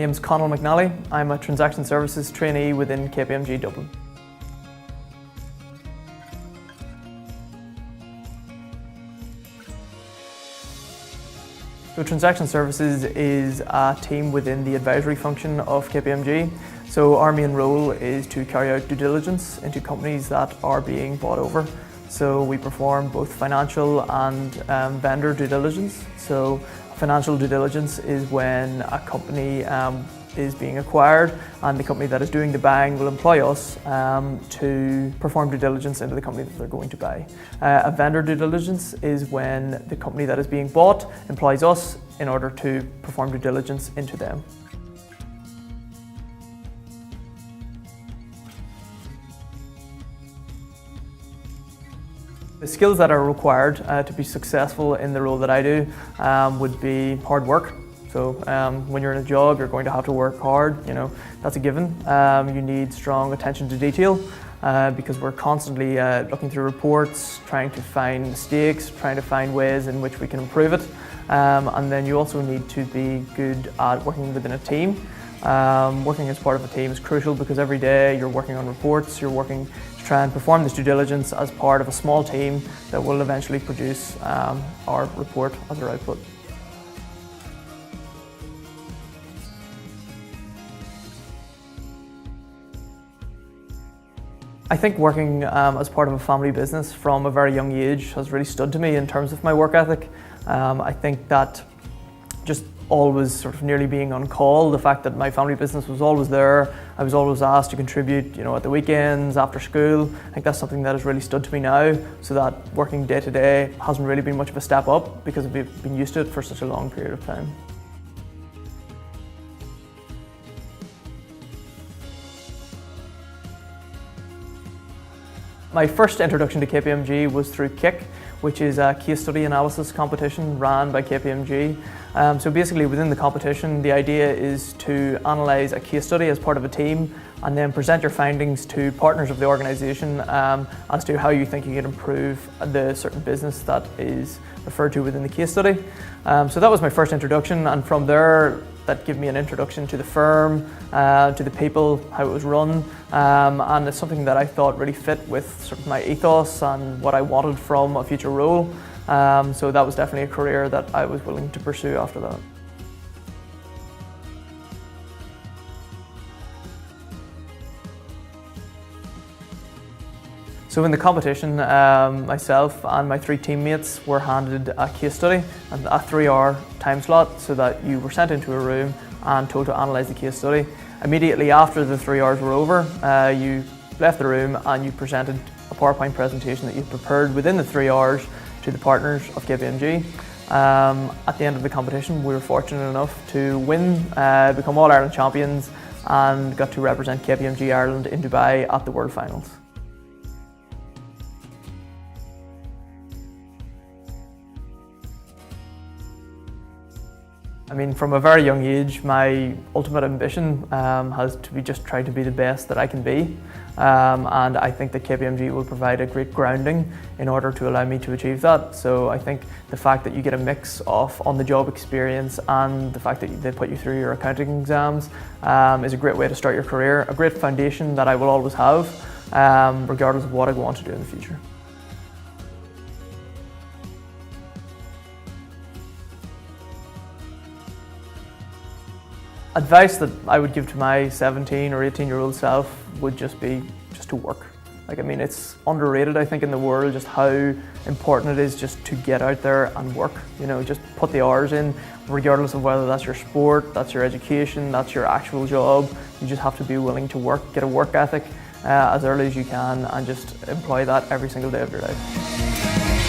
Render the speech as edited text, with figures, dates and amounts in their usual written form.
name's Conall McNally. I'm a Transaction Services trainee within KPMG Dublin. So Transaction Services is a team within the advisory function of KPMG. So our main role is to carry out due diligence into companies that are being bought over. So we perform both financial and vendor due diligence. So financial due diligence is when a company is being acquired and the company that is doing the buying will employ us to perform due diligence into the company that they're going to buy. A vendor due diligence is when the company that is being bought employs us in order to perform due diligence into them. The skills that are required to be successful in the role that I do would be hard work. So when you're in a job, you're going to have to work hard, that's a given. You need strong attention to detail because we're constantly looking through reports, trying to find mistakes, trying to find ways in which we can improve it. And then you also need to be good at working within a team. Working as part of a team is crucial because every day you're working on reports, you're working to try and perform this due diligence as part of a small team that will eventually produce our report as our output. I think working as part of a family business from a very young age has really stood to me in terms of my work ethic. I think that just always sort of nearly being on call, the fact that my family business was always there, I was always asked to contribute, at the weekends, after school. I think that's something that has really stood to me now, so that working day to day hasn't really been much of a step up because I've been used to it for such a long period of time. My first introduction to KPMG was through KIC, which is a case study analysis competition run by KPMG. So basically within the competition, the idea is to analyse a case study as part of a team and then present your findings to partners of the organisation as to how you think you can improve the certain business that is referred to within the case study. So that was my first introduction, and from there that gave me an introduction to the firm, to the people, how it was run, and it's something that I thought really fit with sort of my ethos and what I wanted from a future role. So that was definitely a career that I was willing to pursue after that. So in the competition, myself and my 3 teammates were handed a case study and a 3-hour time slot, so that you were sent into a room and told to analyse the case study. Immediately after the 3 hours were over, you left the room and you presented a PowerPoint presentation that you prepared within the 3 hours to the partners of KPMG. At the end of the competition, we were fortunate enough to win, become All-Ireland champions, and got to represent KPMG Ireland in Dubai at the World Finals. I mean, from a very young age, my ultimate ambition has to be just try to be the best that I can be. And I think that KPMG will provide a great grounding in order to allow me to achieve that. So I think the fact that you get a mix of on-the-job experience and the fact that they put you through your accounting exams is a great way to start your career, a great foundation that I will always have, regardless of what I want to do in the future. Advice that I would give to my 17 or 18-year-old self would just be to work. It's underrated, I think, in the world, just how important it is just to get out there and work. Just put the hours in, regardless of whether that's your sport, that's your education, that's your actual job. You just have to be willing to work, get a work ethic as early as you can, and just employ that every single day of your life.